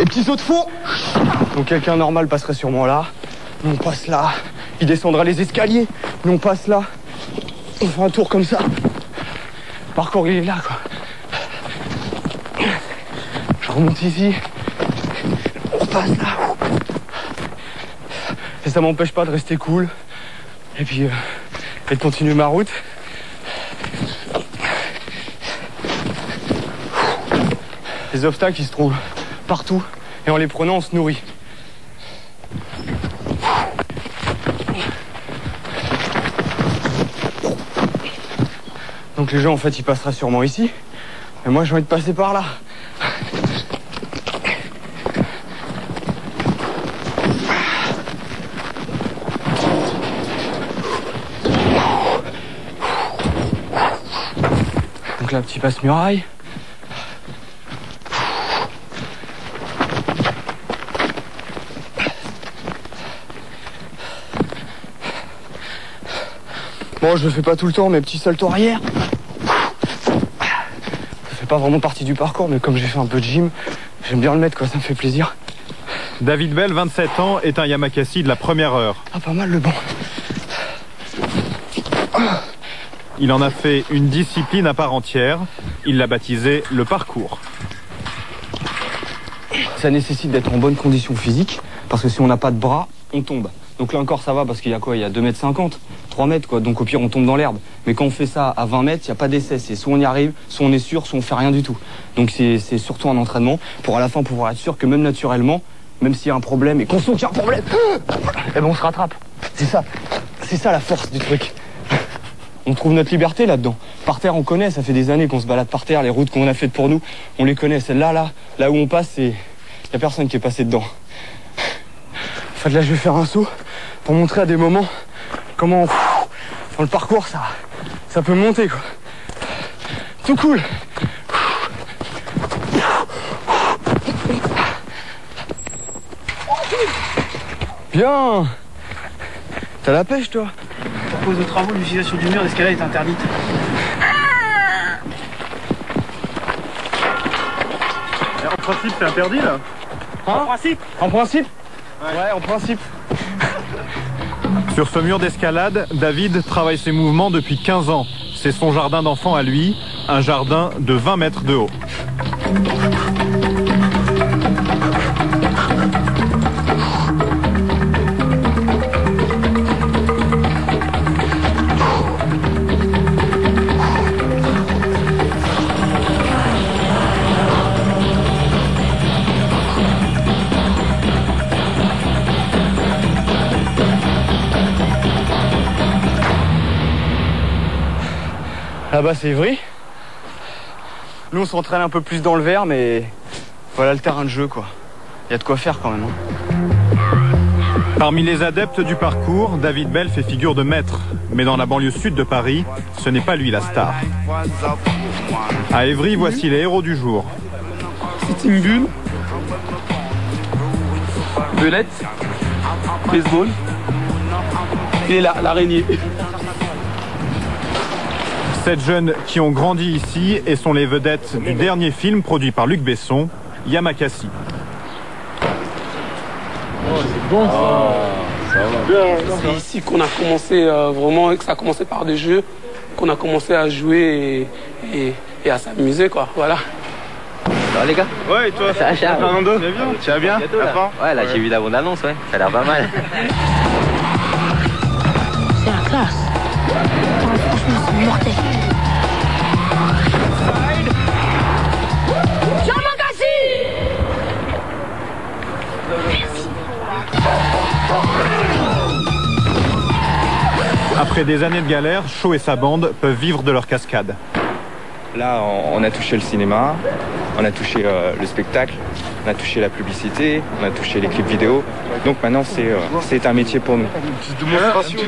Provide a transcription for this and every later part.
Et petit saut de fond. Donc quelqu'un normal passerait sûrement là. Nous on passe là. Il descendra les escaliers. Nous on passe là. On fait un tour comme ça. Le parcours il est là quoi. Je remonte ici. On repasse là. Et ça m'empêche pas de rester cool. Et puis et de continuer ma route. Les obstacles ils se trouvent partout. Et en les prenant on se nourrit. Donc les gens en fait ils passeraient sûrement ici. Et moi j'ai envie de passer par là. Donc là petit passe-muraille. Bon, je le fais pas tout le temps, mais petit salto arrière. Ça fait pas vraiment partie du parcours, mais comme j'ai fait un peu de gym, j'aime bien le mettre, quoi, ça me fait plaisir. David Bell, 27 ans, est un Yamakasi de la première heure. Ah, pas mal le banc. Il en a fait une discipline à part entière. Il l'a baptisé le parcours. Ça nécessite d'être en bonne condition physique, parce que si on n'a pas de bras, on tombe. Donc là encore ça va parce qu'il y a quoi? Il y a 2,50 m, 3 mètres quoi. Donc au pire on tombe dans l'herbe. Mais quand on fait ça à 20 mètres, il n'y a pas d'essai. C'est soit on y arrive, soit on est sûr, soit on fait rien du tout. Donc c'est surtout un entraînement pour à la fin pouvoir être sûr que même naturellement, même s'il y a un problème et qu'on sent qu'il y a un problème, eh ben on se rattrape. C'est ça la force du truc. On trouve notre liberté là-dedans. Par terre on connaît, ça fait des années qu'on se balade par terre. Les routes qu'on a faites pour nous, on les connaît. Celle-là, là où on passe, il n'y a personne qui est passé dedans. En fait, là, je vais faire un saut pour montrer à des moments comment, dans le parcours, ça peut monter, quoi. Tout cool. Bien. T'as la pêche, toi? Pour cause de travaux, l'utilisation du mur d'escalade est interdite. En principe, c'est interdit, là? En principe? En principe? Ouais, en principe. Sur ce mur d'escalade, David travaille ses mouvements depuis 15 ans. C'est son jardin d'enfant à lui, un jardin de 20 mètres de haut. Là-bas c'est Ivry. Nous on s'entraîne un peu plus dans le vert, mais voilà le terrain de jeu quoi. Il y a de quoi faire quand même. Parmi les adeptes du parcours, David Bell fait figure de maître. Mais dans la banlieue sud de Paris, ce n'est pas lui la star. À Évry, voici les héros du jour. Sitting Bull, Belette, baseball et l'araignée. 7 jeunes qui ont grandi ici et sont les vedettes du dernier film produit par Luc Besson, Yamakasi. Oh, c'est bon ça. C'est ici qu'on a commencé vraiment, que ça a commencé par des jeux, qu'on a commencé à jouer et à s'amuser quoi, voilà. Ça va les gars? Ouais, et toi? Ça va, Charles? Fernando, tu vas bien? Ouais, là j'ai vu la bande-annonce, ouais, ça a l'air pas mal. C'est la classe. Franchement, c'est mortel. Après des années de galère, Shaw et sa bande peuvent vivre de leur cascade. Là, on a touché le cinéma, on a touché le spectacle, on a touché la publicité, on a touché les clips vidéo. Donc maintenant, c'est un métier pour nous. Une démonstration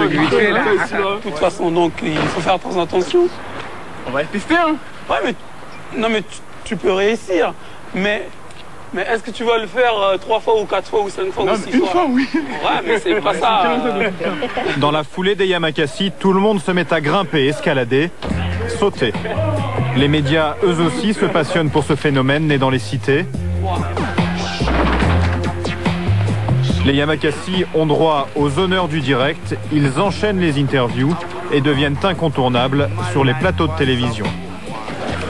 individuelle. De toute façon, donc, il faut faire très attention. On va tester, hein. Ouais, mais non, mais tu peux réussir, mais est-ce que tu vas le faire 3 fois ou 4 fois ou 5 fois ou 6 fois? Une fois, oui. Ouais, mais c'est pas ça. Dans la foulée des Yamakasi, tout le monde se met à grimper, escalader, sauter. Les médias, eux aussi, se passionnent pour ce phénomène né dans les cités. Les Yamakasi ont droit aux honneurs du direct, ils enchaînent les interviews et deviennent incontournables sur les plateaux de télévision.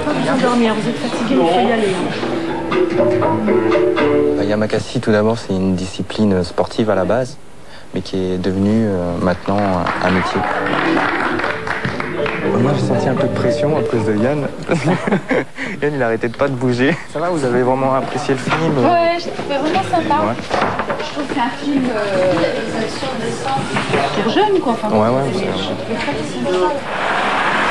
Pas besoin de dormir, vous êtes fatigué, il faut y aller. Yamakasi, tout d'abord, c'est une discipline sportive à la base, mais qui est devenue maintenant un métier. Moi, j'ai senti un peu de pression à cause de Yann. Yann, il arrêtait pas de bouger. Ça va, vous avez vraiment apprécié le film? Ouais, je trouvais vraiment sympa. Ouais. Je trouve que c'est un film pour jeunes, quoi. Enfin,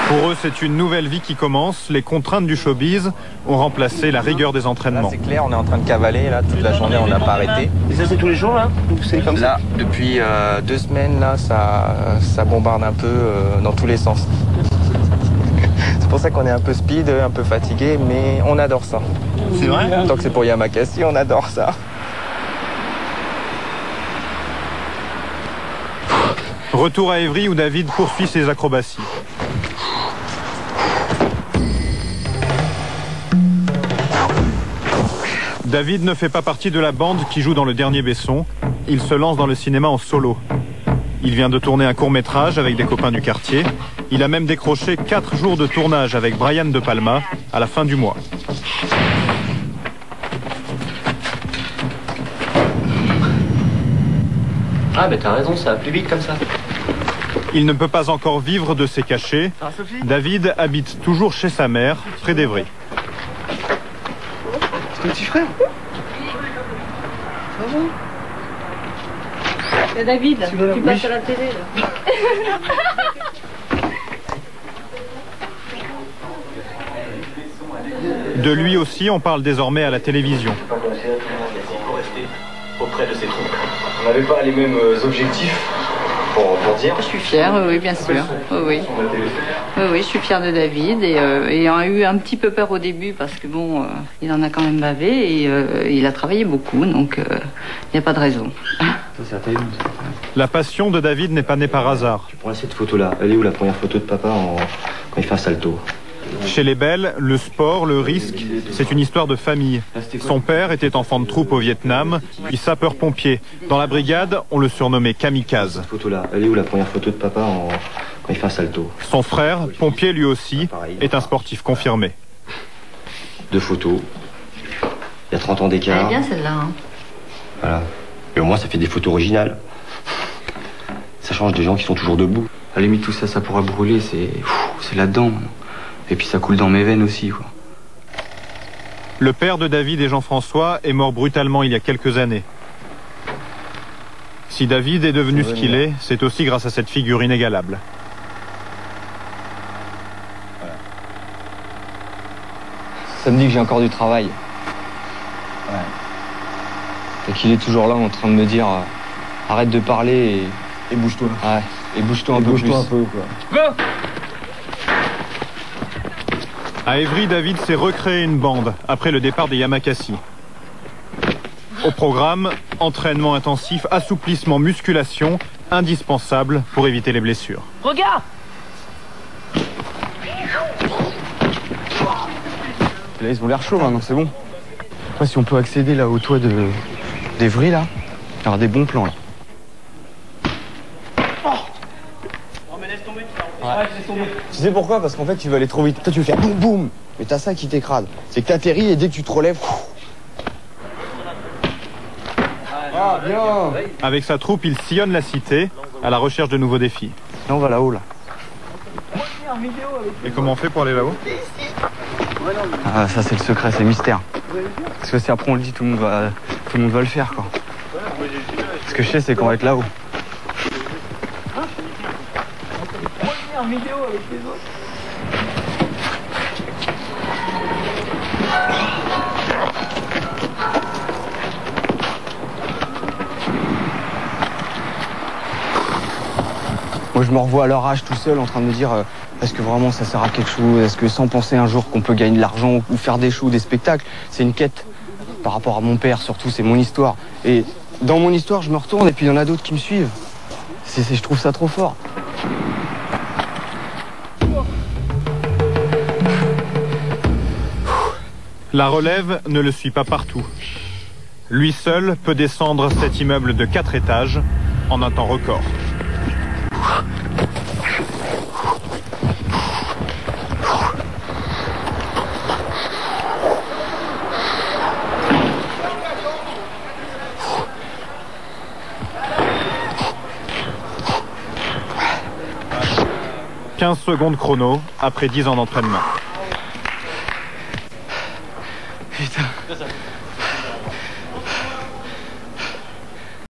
Pour eux, c'est une nouvelle vie qui commence. Les contraintes du showbiz ont remplacé la rigueur des entraînements. C'est clair, on est en train de cavaler, là, toute la journée, on n'a pas arrêté. Et ça, c'est tous les jours, là? Ou c'est comme ça? Là, depuis 2 semaines, là, ça bombarde un peu dans tous les sens. C'est pour ça qu'on est un peu speed, un peu fatigué, mais on adore ça. C'est vrai? Tant que c'est pour Yamakasi, on adore ça. Retour à Évry où David poursuit ses acrobaties. David ne fait pas partie de la bande qui joue dans Le Dernier Besson. Il se lance dans le cinéma en solo. Il vient de tourner un court-métrage avec des copains du quartier. Il a même décroché 4 jours de tournage avec Brian De Palma à la fin du mois. Ah, mais t'as raison, ça va plus vite comme ça. Il ne peut pas encore vivre de ses cachets. David habite toujours chez sa mère, près d'Évry. C'est ton petit frère? Et David, tu passes à la télé, là. De lui aussi, on parle désormais à la télévision. Auprès de ses troupes. On n'avait pas les mêmes objectifs pour dire. Je suis fière, oui, bien sûr. Oui. Oui, je suis fière de David et ayant eu un petit peu peur au début parce que bon, il en a quand même bavé et il a travaillé beaucoup, donc il n'y a pas de raison. La passion de David n'est pas née par hasard. Tu prends cette photo-là. Elle est où la première photo de papa quand il fait un salto? Chez les Belles, le sport, le risque, c'est une histoire de famille. Son père était enfant de troupe au Vietnam, puis sapeur-pompier. Dans la brigade, on le surnommait Kamikaze. Cette photo-là. Elle est où la première photo de papa quand il fait un salto? Son frère, pompier lui aussi, est un sportif confirmé. 2 photos. Il y a 30 ans d'écart. Elle est bien celle-là. Hein. Voilà. Et au moins, ça fait des photos originales. Ça change des gens qui sont toujours debout. À la limite, tout ça, ça pourra brûler, c'est là-dedans. Et puis ça coule dans mes veines aussi, quoi. Le père de David et Jean-François est mort brutalement il y a quelques années. Si David est devenu ce qu'il est, c'est aussi grâce à cette figure inégalable. Ça me dit que j'ai encore du travail. Ouais. Et qu'il est toujours là en train de me dire arrête de parler et bouge-toi. Ouais. Et bouge-toi un peu plus. Quoi. À Évry, David s'est recréé une bande après le départ des Yamakasi. Au programme, entraînement intensif, assouplissement, musculation, indispensable pour éviter les blessures. Regarde! Là, ils ont l'air chauds, donc c'est bon. Après, si on peut accéder là au toit d'Évry, là, il y aura des bons plans, là. Tu sais pourquoi? Parce qu'en fait, tu vas aller trop vite. Toi, tu veux faire boum boum, mais t'as ça qui t'écrase. C'est que t'atterris et dès que tu te relèves... Ah, bien! Avec sa troupe, il sillonne la cité à la recherche de nouveaux défis. Là, on va là-haut, là. Et comment on fait pour aller là-haut? Ah, ça, c'est le secret, c'est mystère. Parce que si après on le dit, tout le monde va le faire, quoi. Ce que je sais, c'est qu'on va être là-haut. En vidéo avec les autres. Moi, je me revois à leur âge tout seul en train de me dire est-ce que vraiment ça sert à quelque chose? Est-ce que sans penser un jour qu'on peut gagner de l'argent ou faire des shows, des spectacles? C'est une quête par rapport à mon père, surtout, c'est mon histoire. Et dans mon histoire, je me retourne et puis il y en a d'autres qui me suivent. Je trouve ça trop fort. La relève ne le suit pas partout. Lui seul peut descendre cet immeuble de 4 étages en un temps record. « 15 secondes chrono après 10 ans d'entraînement. » Putain.